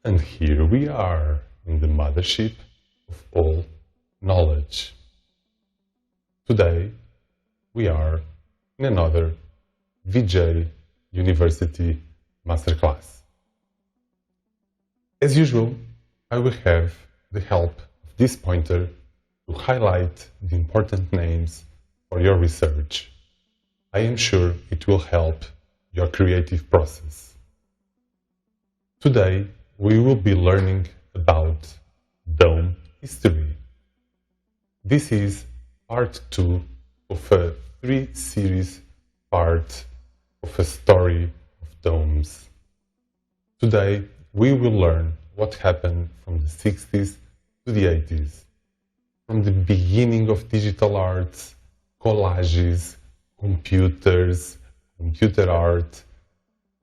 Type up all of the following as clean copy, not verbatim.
And here we are in the mothership of all knowledge. Today we are in another VJ University Masterclass. As usual, I will have the help of this pointer to highlight the important names for your research. I am sure it will help your creative process. Today we will be learning about dome history. This is part 2 of a 3-series part of a story of domes. Today we will learn what happened from the 60s to the 80s, from the beginning of digital arts, collages, computers, computer art,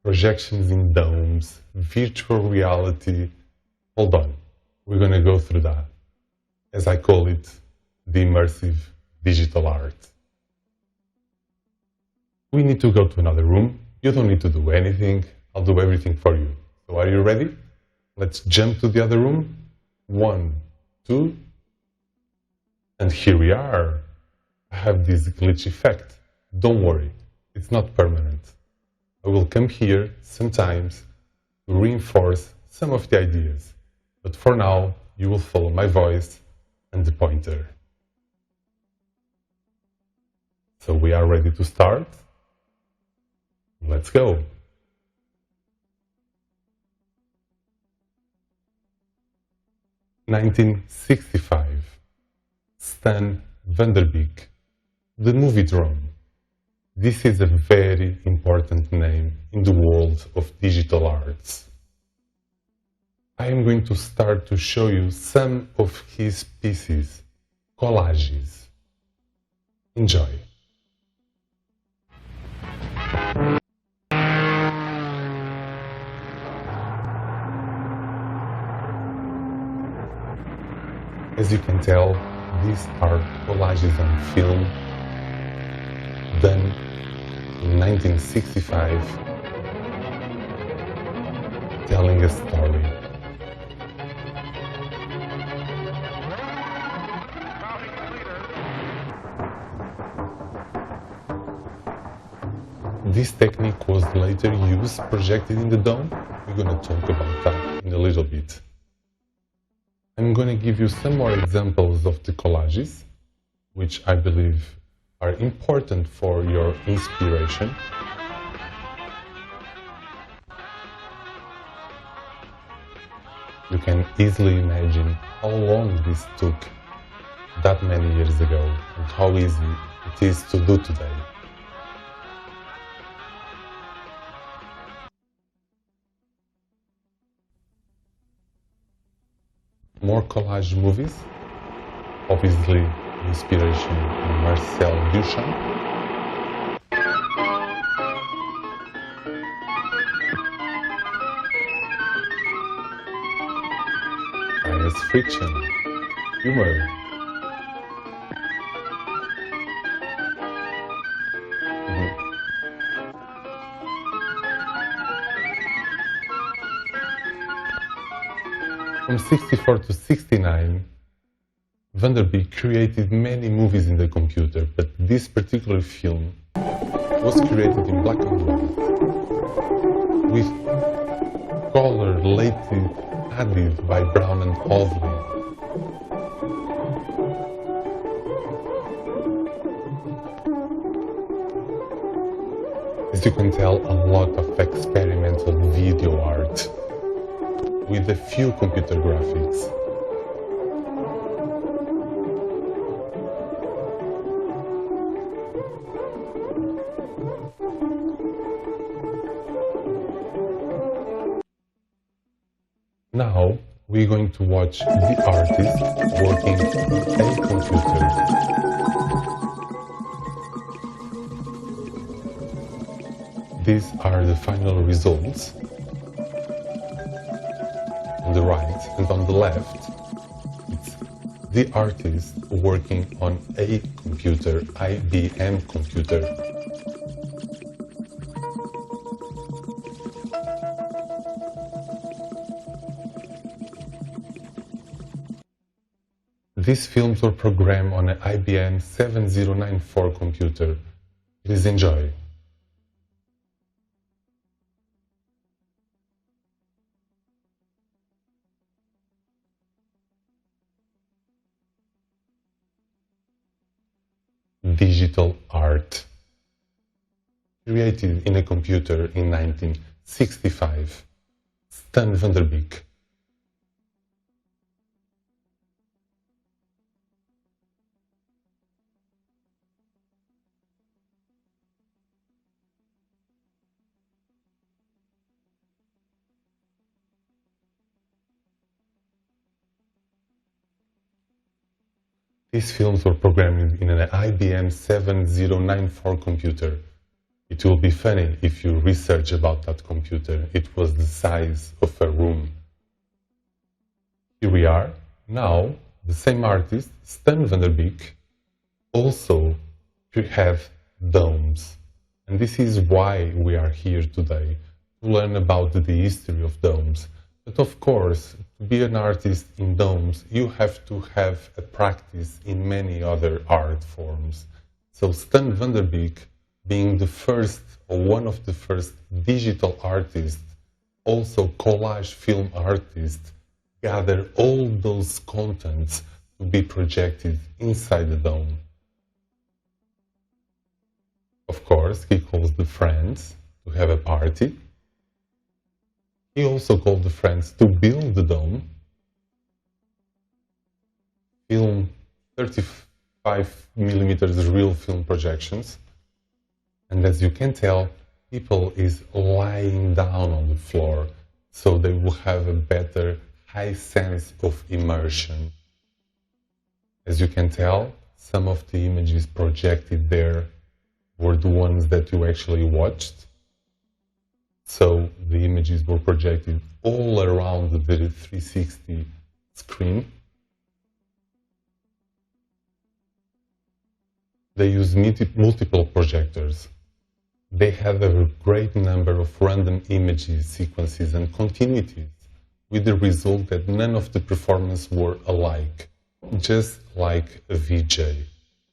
projections in domes, virtual reality. Hold on, we're going to go through that. As I call it, the immersive digital art. We need to go to another room. You don't need to do anything. I'll do everything for you. So are you ready? Let's jump to the other room. 1, 2, and here we are. I have this glitch effect. Don't worry, it's not permanent. I will come here sometimes to reinforce some of the ideas, but for now you will follow my voice and the pointer. So we are ready to start? Let's go! (1965) Stan Vanderbeek, the movie drone. This is a very important name in the world of digital arts. I am going to start to show you some of his pieces, collages. Enjoy! As you can tell, these are collages on film done in 1965, telling a story. This technique was later used, projected in the dome. We're going to talk about that in a little bit. I'm going to give you some more examples of the collages, which I believe are important for your inspiration. You can easily imagine how long this took that many years ago and how easy it is to do today. More collage movies, obviously inspiration in Marcel Duchamp. Science fiction, humor. From 64 to 69, Vanderbeek created many movies in the computer, but this particular film was created in black and white, with color later added by Brown and Hoadley. As you can tell, a lot of experimental video art with a few computer graphics. Now we're going to watch the artist working on a computer. These are the final results. On the right and on the left, it's the artist working on a computer, IBM computer. These films were programmed on an IBM 7094 computer. Please enjoy. Digital art. Created in a computer in 1965. Stan van der Beek. These films were programmed in an IBM 7094 computer. It will be funny if you research about that computer. It was the size of a room. Here we are. Now, the same artist, Stan van der Beek, also have domes. And this is why we are here today, to learn about the history of domes. But of course, to be an artist in domes, you have to have a practice in many other art forms. So Stan van der Beek, being the first or one of the first digital artists, also collage film artist, gather all those contents to be projected inside the dome. Of course, he calls the friends to have a party. He also called the friends to build the dome, film 35mm real film projections, and as you can tell, people is lying down on the floor, so they will have a better high sense of immersion. As you can tell, some of the images projected there were the ones that you actually watched. So the images were projected all around the 360 screen. They used multiple projectors. They had a great number of random images, sequences and continuities, with the result that none of the performances were alike, just like a VJ.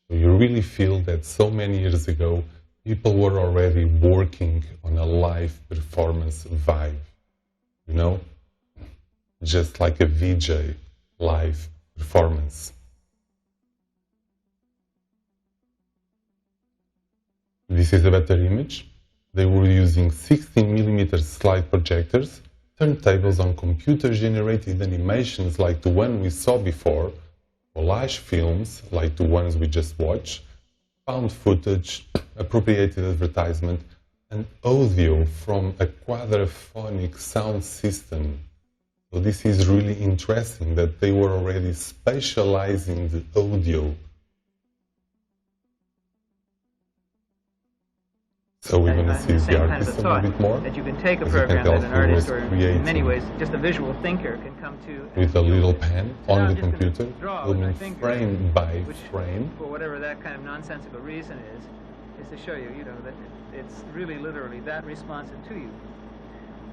So you really feel that so many years ago, people were already working on a live performance vibe, you know? Just like a VJ live performance. This is a better image. They were using 16mm slide projectors, turntables on computer-generated animations like the one we saw before, collage films like the ones we just watched, found footage, appropriated advertisement, and audio from a quadraphonic sound system. So this is really interesting that they were already spatializing the audio. So we're going to see the artist a bit more. That you can take a program that an artist, or in many ways, just a visual thinker, can come to with a little pen on the computer, filming frame by frame. For whatever that kind of nonsensical reason is to show you, that it's really literally that responsive to you.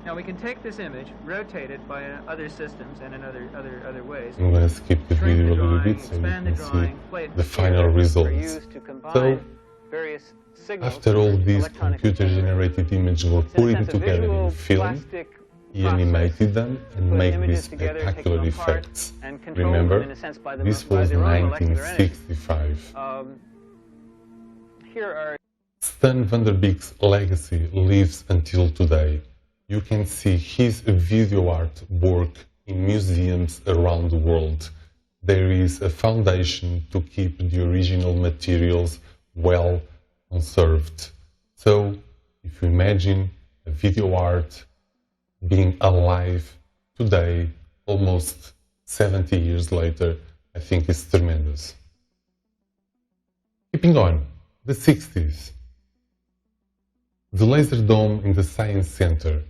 Now we can take this image, rotate it by other systems and in other ways. I'm going to skip the video a little bit so you can see the final results. So, after all these computer-generated images were put together in film, he animated them and made these spectacular effects. Remember, this was 1965. Stan van der Beek's legacy lives until today. You can see his video art work in museums around the world. There is a foundation to keep the original materials well conserved. So, if you imagine a video art being alive today, almost 70 years later, I think it's tremendous. Keeping on, the 60s. The laser dome in the Science Center.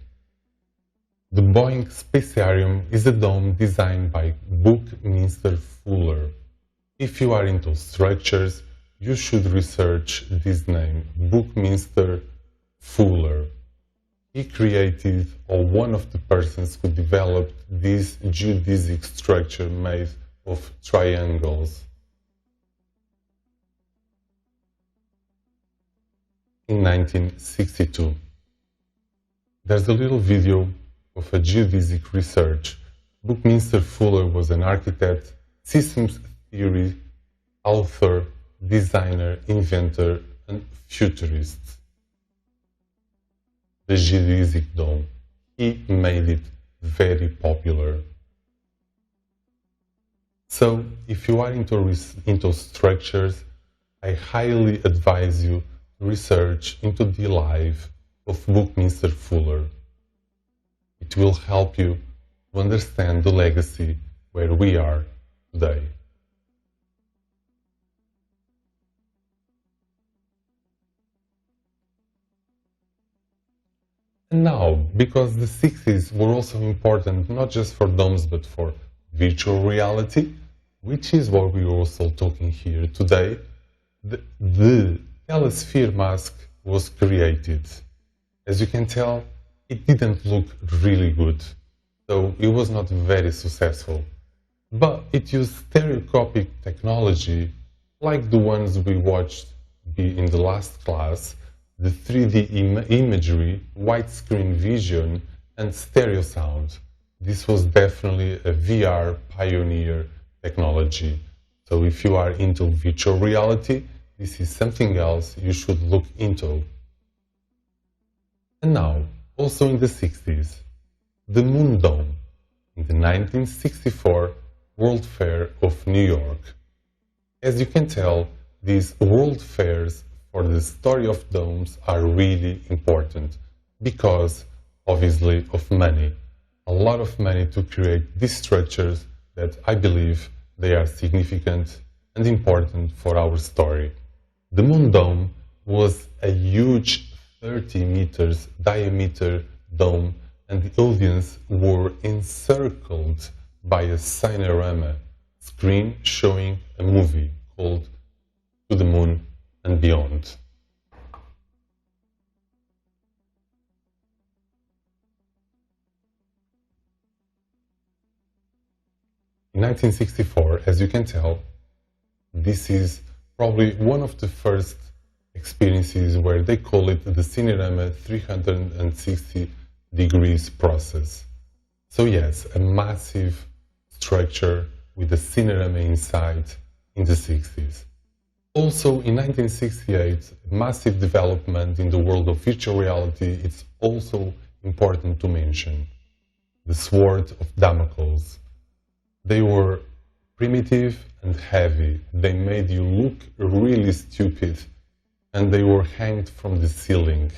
The Boeing Spacarium is a dome designed by Buckminster Fuller. If you are into structures, you should research this name, Buckminster Fuller. He created, or one of the persons who developed this geodesic structure made of triangles. In 1962. There's a little video of a geodesic research. Buckminster Fuller was an architect, systems theory author, designer, inventor, and futurist. The geodesic dome, he made it very popular. So, if you are into structures, I highly advise you to research into the life of Buckminster Fuller. It will help you to understand the legacy where we are today. And now, because the 60s were also important not just for domes but for virtual reality, which is what we're also talking here today, the telesphere mask was created. As you can tell, it didn't look really good, so it was not very successful. But it used stereoscopic technology, like the ones we watched in the last class, the 3D imagery, widescreen vision, and stereo sound. This was definitely a VR pioneer technology. So if you are into virtual reality, this is something else you should look into. And now, also in the 60s, the Moon Dome in the 1964 World Fair of New York. As you can tell, these world fairs for the story of domes are really important because, obviously, of money. A lot of money to create these structures that I believe they are significant and important for our story. The Moon Dome was a huge 30 meters diameter dome, and the audience were encircled by a cinerama screen showing a movie called To the Moon and Beyond. In 1964, as you can tell, this is probably one of the first experiences where they call it the Cinerama 360 degrees process. So yes, a massive structure with a cinerama inside in the 60s. Also in 1968, massive development in the world of virtual reality, it's also important to mention. The Sword of Damocles. They were primitive and heavy. They made you look really stupid, and they were hanged from the ceiling.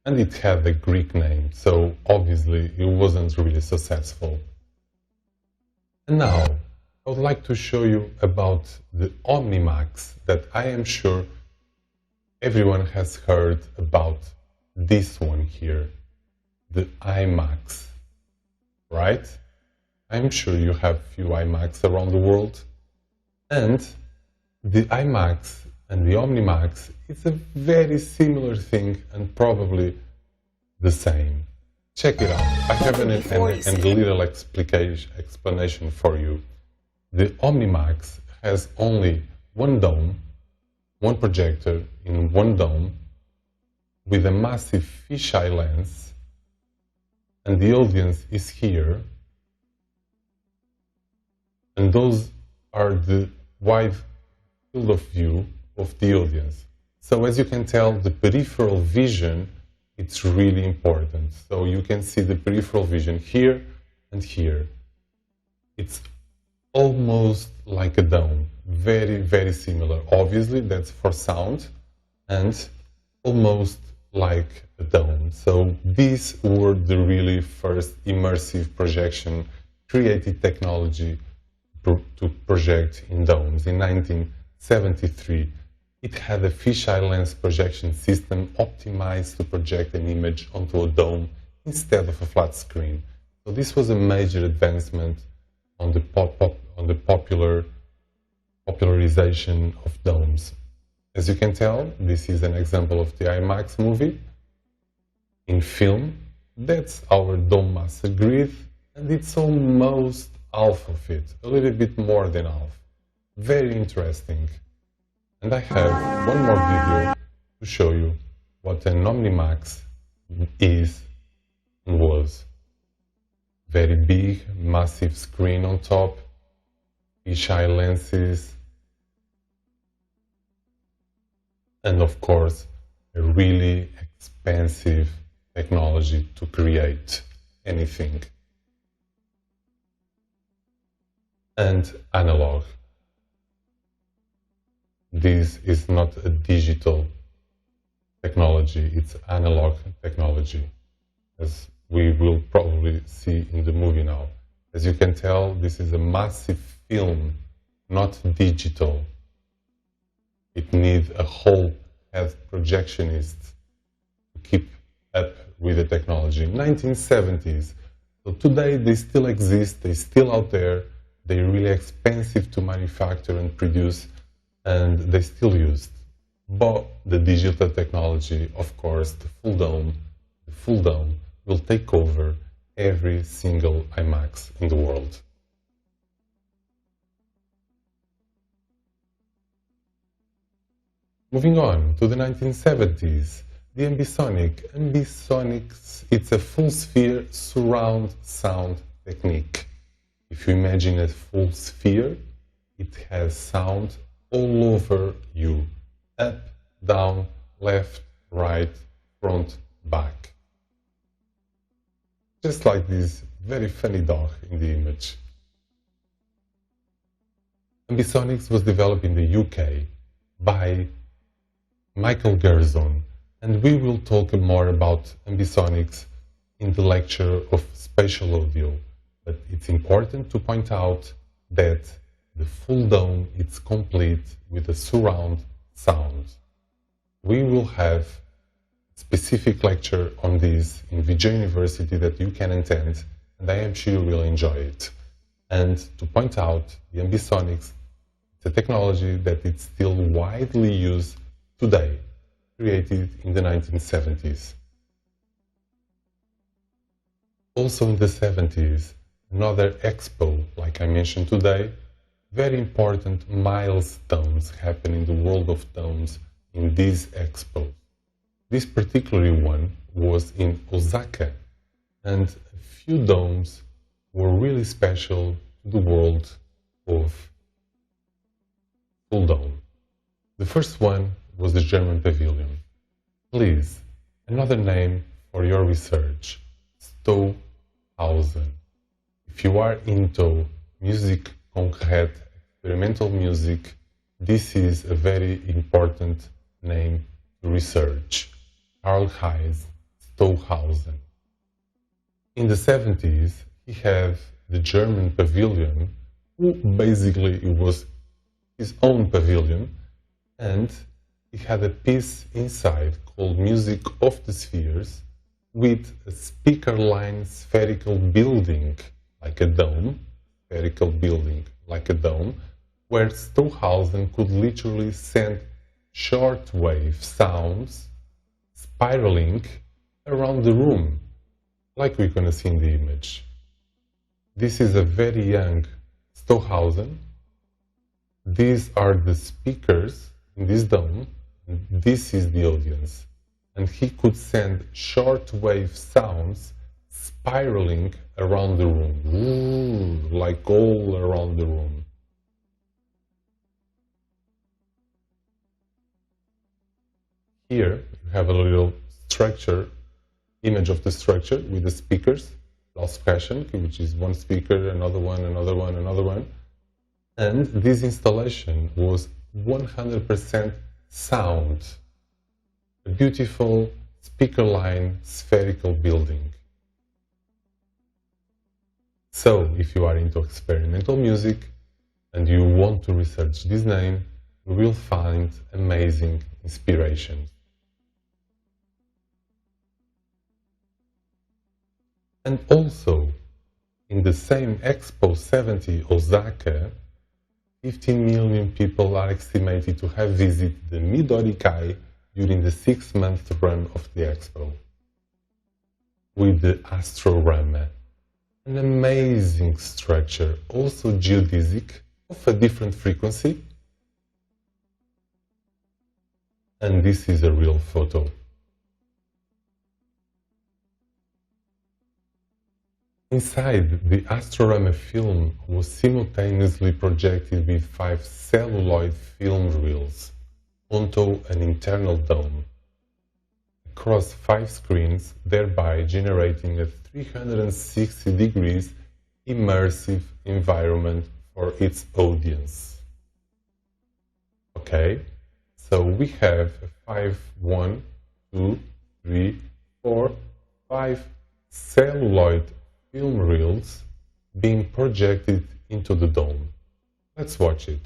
And it had a Greek name, so obviously it wasn't really successful. And now, I would like to show you about the Omnimax that I am sure everyone has heard about. This one here, the IMAX, right? I'm sure you have few IMAX around the world. And the IMAX and the Omnimax is a very similar thing and probably the same. Check it out. I have a little explanation for you. The Omnimax has only one dome, one projector in one dome with a massive fisheye lens, and the audience is here, and those are the wide field of view of the audience. So as you can tell, the peripheral vision, it's really important. So you can see the peripheral vision here and here. It's almost like a dome, very, very similar. Obviously, that's for sound, and almost like a dome. So these were the really first immersive projection created technology to project in domes. In 1973, it had a fisheye lens projection system optimized to project an image onto a dome instead of a flat screen. So this was a major advancement on the popularization of domes. As you can tell, this is an example of the IMAX movie. In film, that's our dome master grid, and it's almost half of it, a little bit more than half. Very interesting. And I have one more video to show you what an Omnimax is and was. Very big, massive screen on top, fisheye lenses, and of course a really expensive technology to create anything. And analog. This is not a digital technology, it's analog technology, as we will probably see in the movie now. As you can tell, this is a massive film, not digital. It needs a whole head projectionist to keep up with the technology. 1970s. So today they still exist, they're still out there, they're really expensive to manufacture and produce, and they're still used. But the digital technology, of course, the full dome will take over every single IMAX in the world. Moving on to the 1970s, the ambisonic. Ambisonics, it's a full sphere surround sound technique. If you imagine a full sphere, it has sound all over you. Up, down, left, right, front, back. Just like this very funny dog in the image. Ambisonics was developed in the UK by Michael Gerson, and we will talk more about ambisonics in the lecture of spatial audio. But it's important to point out that the full dome is complete with a surround sound. We will have a specific lecture on this in VJ University that you can attend, and I am sure you will enjoy it. And to point out, the ambisonics is a technology that is still widely used today, created in the 1970s. Also in the 70s, another expo, like I mentioned today, very important milestones happen in the world of domes in these expos. This particular one was in Osaka, and a few domes were really special to the world of full dome. The first one was the German pavilion. Please, another name for your research, Stauhausen. If you are into music concrète, experimental music, this is a very important name to research. Karl-Heinz Stauhausen. In the 70s, he had the German pavilion, who basically it was his own pavilion, and he had a piece inside called Music of the Spheres, with a speaker line spherical building like a dome, spherical building like a dome, where Stauhausen could literally send shortwave sounds spiraling around the room, like we're going to see in the image. This is a very young Stauhausen. These are the speakers in this dome, and this is the audience. And he could send shortwave sounds spiraling around the room, like all around the room. Here you have a little structure, image of the structure with the speakers, Lautsprechen, which is one speaker, another one, another one, another one. And this installation was 100% sound. A beautiful speaker line spherical building. So, if you are into experimental music and you want to research this name, you will find amazing inspiration. And also, in the same Expo 70 Osaka, 15 million people are estimated to have visited the Midori-kai during the 6-month run of the Expo, with the Astrorama. an amazing structure, also geodesic, of a different frequency. And this is a real photo. Inside, the Astrorama film was simultaneously projected with 5 celluloid film reels onto an internal dome, across 5 screens, thereby generating a 360 degrees immersive environment for its audience. Okay, so we have 5 celluloid film reels being projected into the dome. Let's watch it.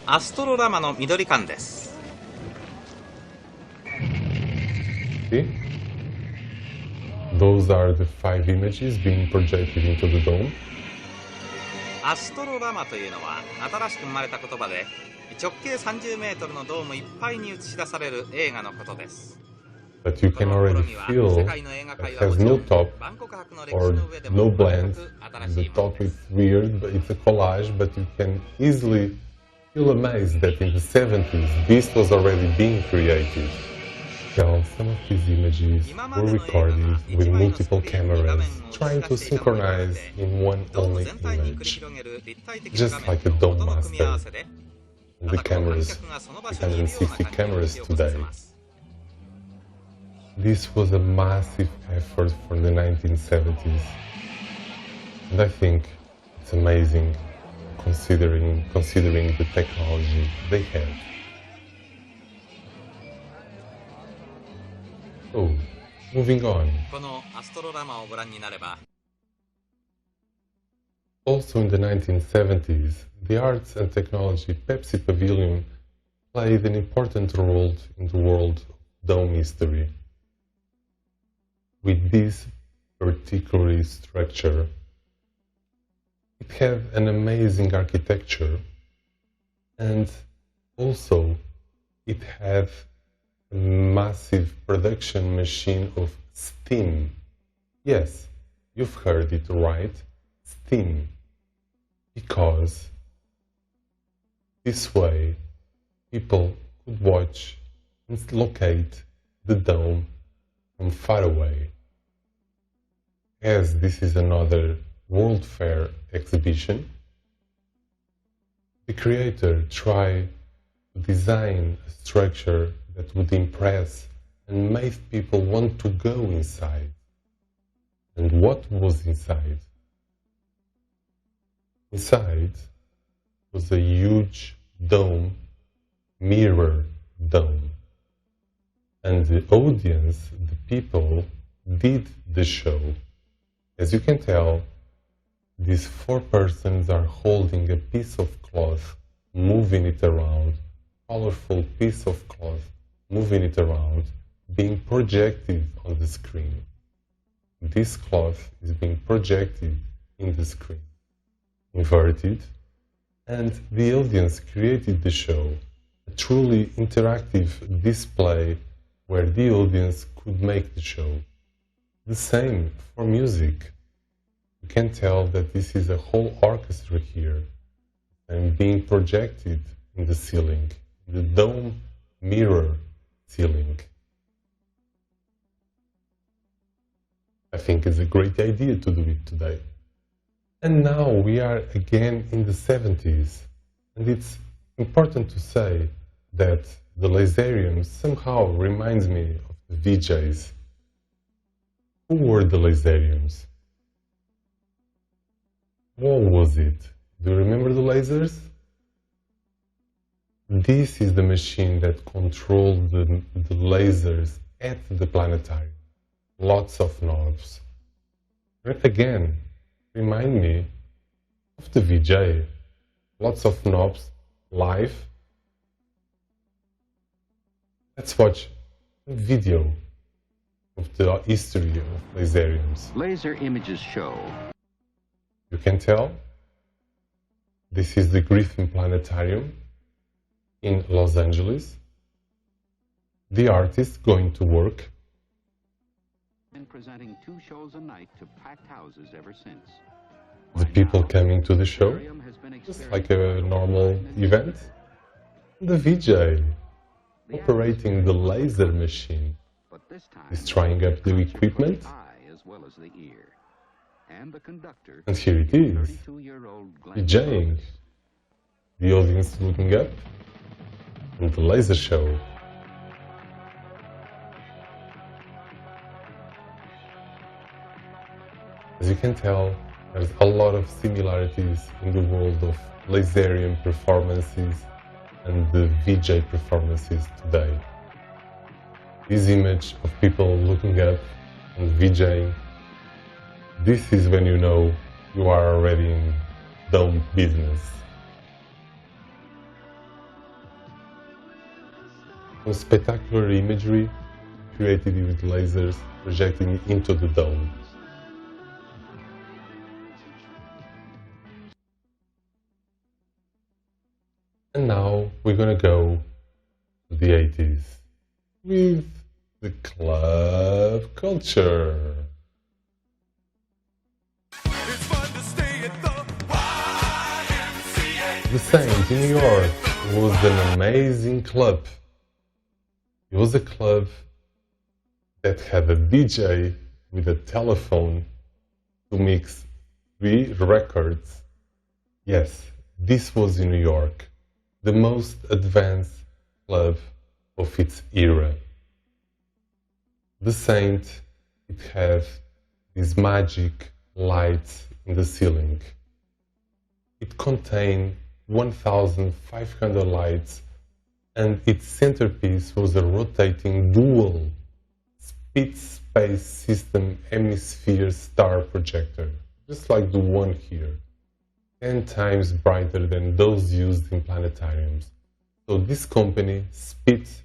アストロラマの緑館です。 See? Those are the 5 images being projected into the dome. アストロラマというのは新しく生まれた言葉で、直径30メートルのドームいっぱいに映し出される映画のことです。 But you can already feel it has no top or no blend. The top is weird, but it's a collage, but you can easily feel amazed that in the 70s this was already being created. Well, some of these images were recorded with multiple cameras, trying to synchronize in one only image, just like a dome master. The cameras, 360 cameras today. This was a massive effort for the 1970s, and I think it's amazing considering the technology they had. Oh, moving on. このアストロラマをご覧になれば、 Also in the 1970s, the Arts and Technology Pepsi Pavilion played an important role in the world of dome history. With this particular structure, it had an amazing architecture, and also it had a massive production machine of steam. Yes, you've heard it right, steam. Because this way people could watch and locate the dome from far away. As this is another World Fair exhibition, the creator tried to design a structure that would impress and make people want to go inside. And what was inside? Inside was a huge dome, mirror dome. And the audience, the people, did the show. As you can tell, these 4 persons are holding a piece of cloth, moving it around, colorful piece of cloth, moving it around, being projected on the screen. This cloth is being projected in the screen, inverted, and the audience created the show, a truly interactive display where the audience could make the show. The same for music. You can tell that this is a whole orchestra here and being projected in the ceiling, the dome mirror ceiling. I think it's a great idea to do it today. And now we are again in the 70s, and it's important to say that the laserium somehow reminds me of the VJs. Who were the laseriums? What was it? Do you remember the lasers? This is the machine that controlled the lasers at the planetarium. Lots of knobs. Again, remind me of the VJ. Lots of knobs, live. Let's watch a video of the history of laseriums. Laser images show. You can tell this is the Griffin Planetarium in Los Angeles. The artist going to work. Been presenting 2 shows a night to packed houses ever since. The people coming to the show, just like a normal event. The VJ, operating the laser machine, is trying up the equipment. And here it is, VJing. The audience looking up in the laser show. As you can tell, there's a lot of similarities in the world of laserium performances and the VJ performances today. This image of people looking up and VJing, this is when you know you are already in dome business. Some spectacular imagery created with lasers projecting into the dome. And now we're gonna go to the 80s with the club culture. The Saint in New York was an amazing club. It was a club that had a DJ with a telephone to mix 3 records. Yes, this was in New York, the most advanced club of its era. The Saint, it had these magic lights in the ceiling. It contained 1,500 lights, and its centerpiece was a rotating dual speed space system hemisphere star projector, just like the one here, 10 times brighter than those used in planetariums. So this company, Spitz,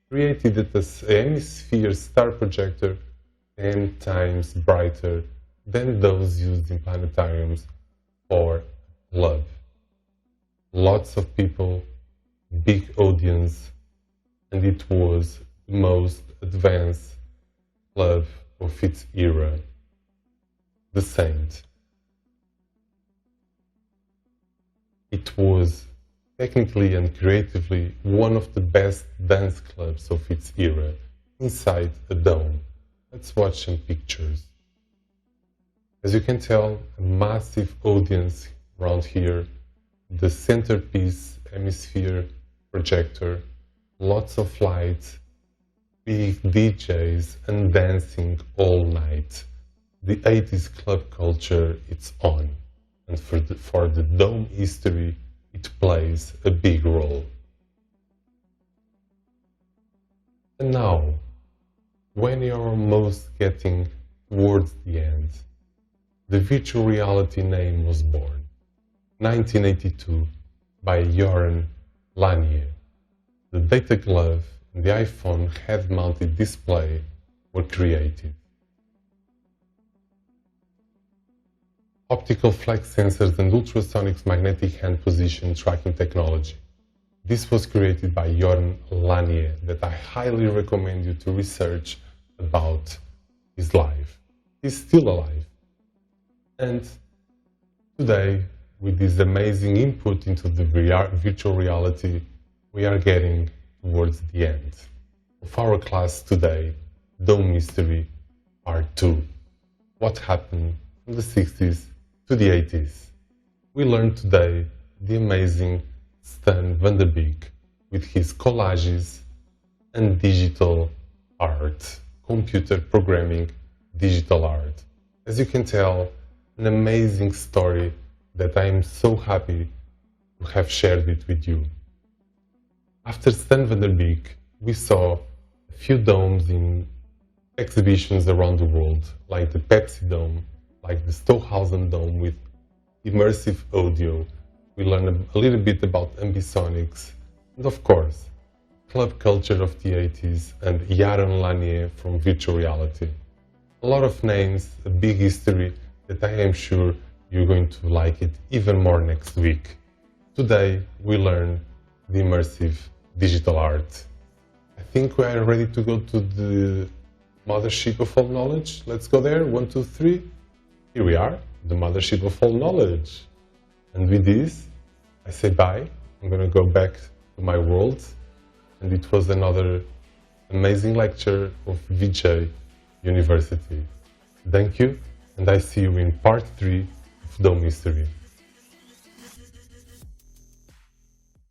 created a hemisphere star projector 10 times brighter than those used in planetariums for club. Lots of people, big audience, and it was the most advanced club of its era, the Saint. It was technically and creatively one of the best dance clubs of its era, inside a dome. Let's watch some pictures. As you can tell, a massive audience around here, the centerpiece hemisphere projector, lots of lights, big DJs and dancing all night. The 80s club culture, it's on, and for the dome history, it plays a big role. And now, when you're almost getting towards the end, the virtual reality name was born. 1982, by Joran Lanier. The data glove and the iPhone head-mounted display were created. Optical flex sensors and ultrasonic magnetic hand position tracking technology. This was created by Joran Lanier, that I highly recommend you to research about his life. He's still alive. And today, with this amazing input into the virtual reality, we are getting towards the end of our class today, Dome History Part 2. What happened from the 60s to the 80s. We learned today the amazing Stan van der Beek with his collages and digital art, computer programming, digital art. As you can tell, an amazing story that I am so happy to have shared it with you. After Stan van der Beek, we saw a few domes in exhibitions around the world, like the Pepsi Dome, like the Stockhausen Dome with immersive audio. We learned a little bit about ambisonics, and of course, club culture of the 80s and Joran Lanier from virtual reality. A lot of names, a big history that I am sure you're going to like it even more next week. Today, we learn the immersive digital art. I think we are ready to go to the mothership of all knowledge. Let's go there. 1, 2, 3. Here we are, the mothership of all knowledge. And with this, I say bye. I'm going to go back to my world. And it was another amazing lecture of VJ University. Thank you, and I see you in part 3 of Dome History.